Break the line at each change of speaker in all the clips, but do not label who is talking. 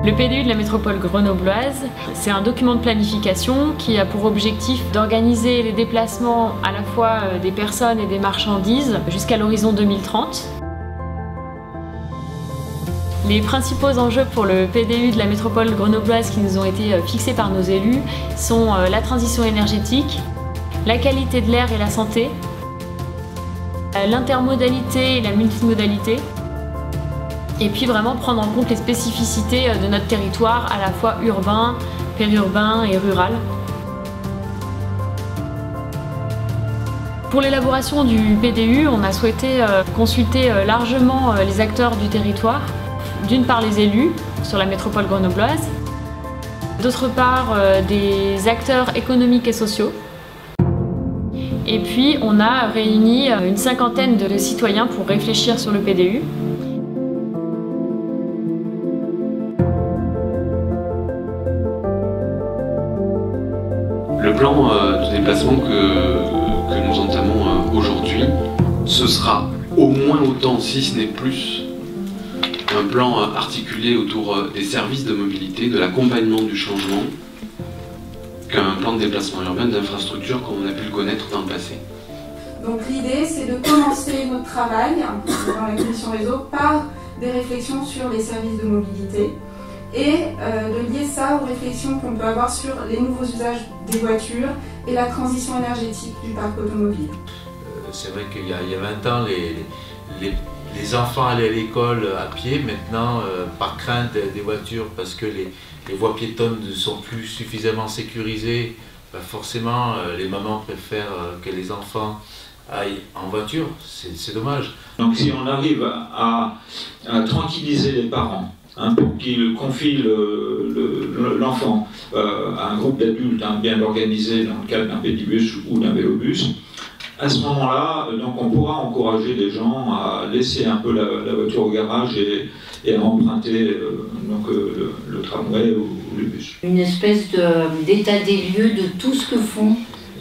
Le PDU de la métropole grenobloise, c'est un document de planification qui a pour objectif d'organiser les déplacements à la fois des personnes et des marchandises jusqu'à l'horizon 2030. Les principaux enjeux pour le PDU de la métropole grenobloise qui nous ont été fixés par nos élus sont la transition énergétique, la qualité de l'air et la santé, l'intermodalité et la multimodalité, et puis vraiment prendre en compte les spécificités de notre territoire, à la fois urbain, périurbain et rural. Pour l'élaboration du PDU, on a souhaité consulter largement les acteurs du territoire. D'une part les élus sur la métropole grenobloise, d'autre part des acteurs économiques et sociaux. Et puis on a réuni une cinquantaine de citoyens pour réfléchir sur le PDU.
Le plan de déplacement que nous entamons aujourd'hui, ce sera au moins autant, si ce n'est plus, un plan articulé autour des services de mobilité, de l'accompagnement du changement, qu'un plan de déplacement urbain d'infrastructure comme on a pu le connaître dans le passé.
Donc l'idée, c'est de commencer notre travail dans la commission réseau par des réflexions sur les services de mobilité et de lier ça aux réflexions qu'on peut avoir sur les nouveaux usages des voitures et la transition énergétique du parc automobile.
C'est vrai qu'il y a 20 ans, les enfants allaient à l'école à pied. Maintenant, par crainte des voitures, parce que les voies piétonnes ne sont plus suffisamment sécurisées, forcément les mamans préfèrent que les enfants aillent en voiture. C'est dommage.
Donc si on arrive à tranquilliser les parents, pour qu'ils confient l'enfant à un groupe d'adultes bien organisé dans le cadre d'un pédibus ou d'un vélobus, à ce moment-là, donc on pourra encourager les gens à laisser un peu la voiture au garage et à emprunter le tramway ou le bus.
Une espèce d'état des lieux de tout ce que font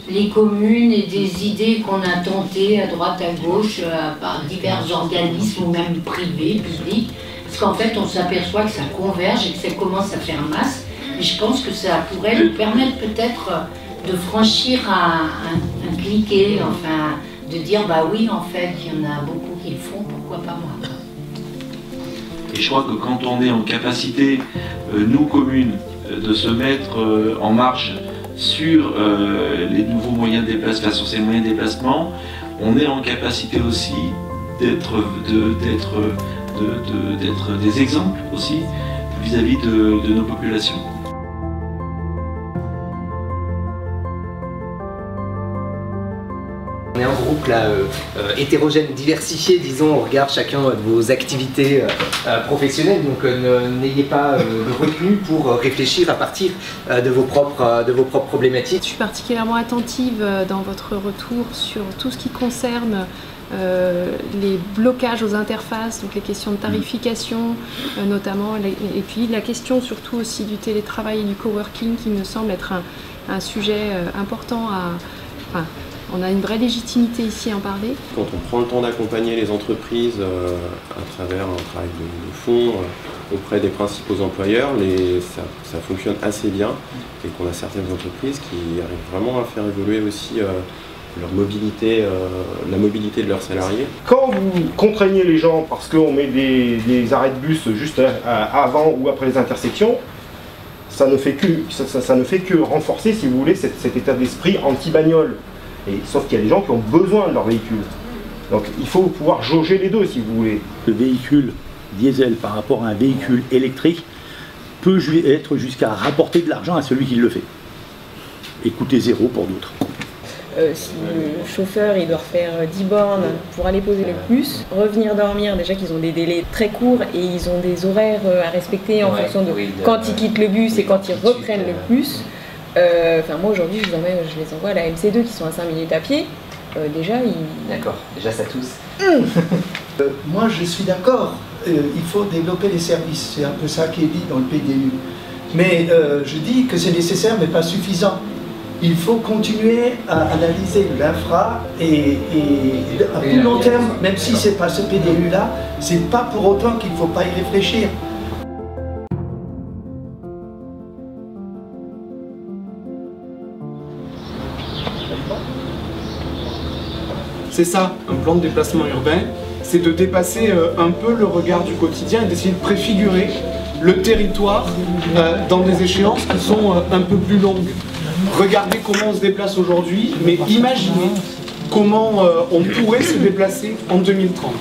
les communes et des idées qu'on a tentées à droite, à gauche, par divers organismes ou même privés, publics. Parce qu'en fait, on s'aperçoit que ça converge et que ça commence à faire masse. Et je pense que ça pourrait nous permettre peut-être de franchir un cliquet, enfin, de dire bah oui, en fait, il y en a beaucoup qui le font, pourquoi pas moi.
Et je crois que quand on est en capacité, nous communes, de se mettre en marche sur les nouveaux moyens de déplacement, sur ces moyens de déplacement, on est en capacité aussi d'être des exemples aussi vis-à-vis de nos populations.
On est un groupe là, hétérogène, diversifié, disons, on regarde chacun de vos activités professionnelles, donc n'ayez pas de retenue pour réfléchir à partir de vos propres problématiques.
Je suis particulièrement attentive dans votre retour sur tout ce qui concerne les blocages aux interfaces, donc les questions de tarification notamment, et puis la question surtout aussi du télétravail et du coworking qui me semble être un sujet important à... On a une vraie légitimité ici à en parler.
Quand on prend le temps d'accompagner les entreprises à travers un travail de fond auprès des principaux employeurs, ça fonctionne assez bien et qu'on a certaines entreprises qui arrivent vraiment à faire évoluer aussi leur mobilité, la mobilité de leurs salariés.
Quand vous contraignez les gens parce qu'on met des arrêts de bus juste avant ou après les intersections, ça ne fait que renforcer, si vous voulez, cet état d'esprit anti-bagnole. Sauf qu'il y a des gens qui ont besoin de leur véhicule. Donc il faut pouvoir jauger les deux si vous voulez.
Le véhicule diesel par rapport à un véhicule électrique peut être jusqu'à rapporter de l'argent à celui qui le fait. Et coûter zéro pour d'autres.
Si le chauffeur il doit refaire 10 bornes pour aller poser le bus, revenir dormir, déjà qu'ils ont des délais très courts et ils ont des horaires à respecter en fonction de quand ils quittent le bus et quand ils reprennent le bus. Enfin moi aujourd'hui je les envoie à la MC2 qui sont à 5 minutes à pied. Déjà ils...
D'accord, déjà ça tousse.
Moi je suis d'accord, il faut développer les services, c'est un peu ça qui est dit dans le PDU. Mais je dis que c'est nécessaire mais pas suffisant. Il faut continuer à analyser l'infra et à plus long terme, même si c'est pas ce PDU là, c'est pas pour autant qu'il ne faut pas y réfléchir.
C'est ça, un plan de déplacement urbain, c'est de dépasser un peu le regard du quotidien et d'essayer de préfigurer le territoire dans des échéances qui sont un peu plus longues. Regardez comment on se déplace aujourd'hui, mais imaginez comment on pourrait se déplacer en 2030.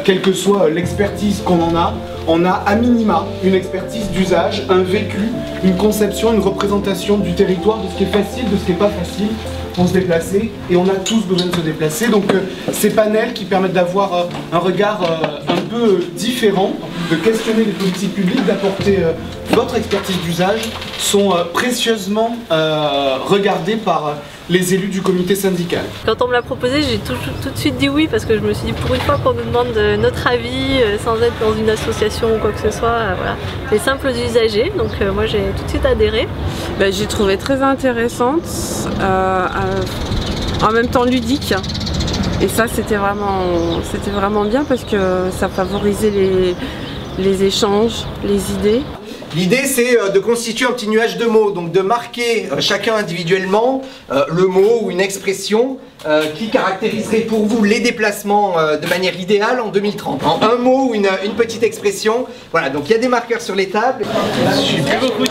Quelle que soit l'expertise qu'on en a, on a à minima une expertise d'usage, un vécu, une conception, une représentation du territoire, de ce qui est facile, de ce qui n'est pas facile pour se déplacer, et on a tous besoin de se déplacer. Donc ces panels qui permettent d'avoir un regard un peu différent, de questionner les politiques publiques, d'apporter votre expertise d'usage, sont précieusement regardés par les élus du comité syndical.
Quand on me l'a proposé, j'ai tout de suite dit oui, parce que je me suis dit pour une fois qu'on nous demande notre avis sans être dans une association ou quoi que ce soit, voilà. Les simples usagers, donc moi j'ai tout de suite adhéré.
J'ai trouvé très intéressante, en même temps ludique, et ça c'était vraiment bien parce que ça favorisait les échanges, les idées.
L'idée, c'est de constituer un petit nuage de mots, donc de marquer chacun individuellement le mot ou une expression qui caractériserait pour vous les déplacements de manière idéale en 2030. En un mot ou une petite expression. Voilà, donc il y a des marqueurs sur les tables.
Je suis plus beaucoup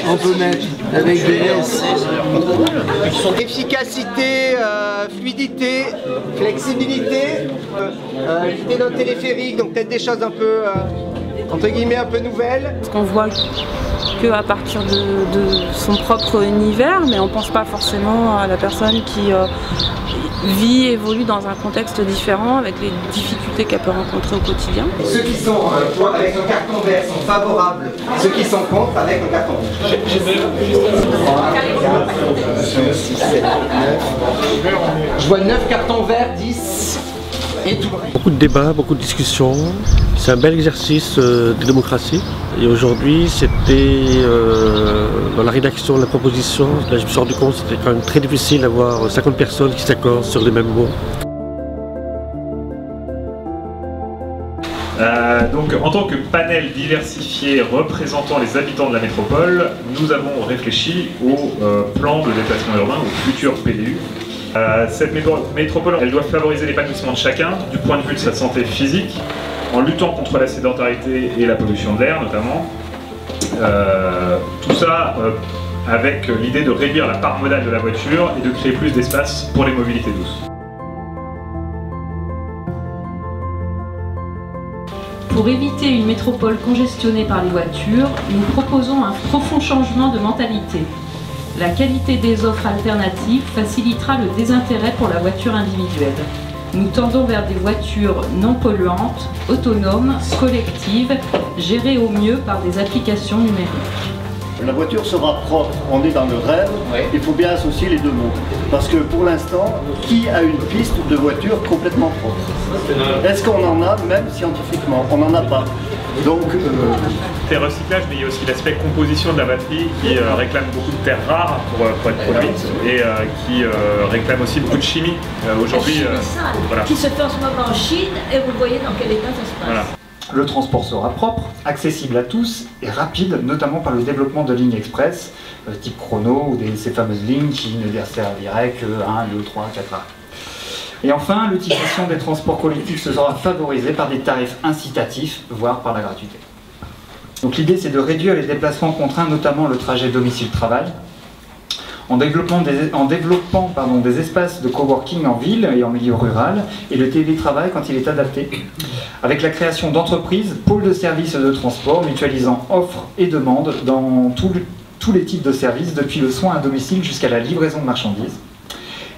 on peut mettre avec des S.
Efficacité, fluidité, flexibilité, l'idée d'un téléphérique, donc peut-être des choses un peu, entre guillemets, un peu nouvelles.
Parce qu'on voit qu'à partir de son propre univers, mais on ne pense pas forcément à la personne qui vit, évolue dans un contexte différent, avec les difficultés qu'elle peut rencontrer au quotidien.
Ceux qui sont avec un carton vert sont favorables, ceux qui sont contre avec un carton rouge. 6, 7, 9. Je vois 9 cartons verts, 10 et tout.
Beaucoup de débats, beaucoup de discussions. C'est un bel exercice de démocratie. Et aujourd'hui, c'était dans la rédaction de la proposition, là je me suis rendu compte que c'était quand même très difficile d'avoir 50 personnes qui s'accordent sur les mêmes mots.
Donc, en tant que panel diversifié représentant les habitants de la métropole, nous avons réfléchi au plan de déplacement urbain, au futur PDU. Cette métropole, elle doit favoriser l'épanouissement de chacun, du point de vue de sa santé physique, en luttant contre la sédentarité et la pollution de l'air notamment. Tout ça avec l'idée de réduire la part modale de la voiture et de créer plus d'espace pour les mobilités douces.
Pour éviter une métropole congestionnée par les voitures, nous proposons un profond changement de mentalité. La qualité des offres alternatives facilitera le désintérêt pour la voiture individuelle. Nous tendons vers des voitures non polluantes, autonomes, collectives, gérées au mieux par des applications numériques.
La voiture sera propre, on est dans le rêve, il faut bien associer les deux mots. Parce que pour l'instant, qui a une piste de voiture complètement propre? Est-ce qu'on en a, même scientifiquement? On n'en a pas. Donc,
C'est recyclage, mais il y a aussi l'aspect composition de la batterie qui réclame beaucoup de terres rares pour être produite et qui réclame aussi beaucoup de chimie. Aujourd'hui,
voilà. Qui se fait en ce moment en Chine et vous voyez dans quel état ça se passe.
Voilà.
Le transport sera propre, accessible à tous et rapide, notamment par le développement de lignes express, type chrono ou ces fameuses lignes qui ne desserviraient que 1, 2, 3, 4 heures. Et enfin, l'utilisation des transports collectifs se sera favorisée par des tarifs incitatifs, voire par la gratuité. Donc l'idée, c'est de réduire les déplacements contraints, notamment le trajet domicile-travail, en développant des espaces de coworking en ville et en milieu rural, et le télétravail quand il est adapté, avec la création d'entreprises, pôles de services de transport, mutualisant offres et demandes dans tous les types de services, depuis le soin à domicile jusqu'à la livraison de marchandises.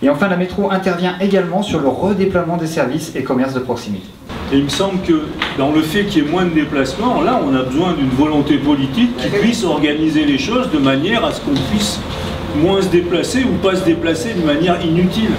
Et enfin, la métro intervient également sur le redéploiement des services et commerces de proximité.
Et il me semble que dans le fait qu'il y ait moins de déplacements, là on a besoin d'une volonté politique qui puisse organiser les choses de manière à ce qu'on puisse moins se déplacer ou pas se déplacer de manière inutile.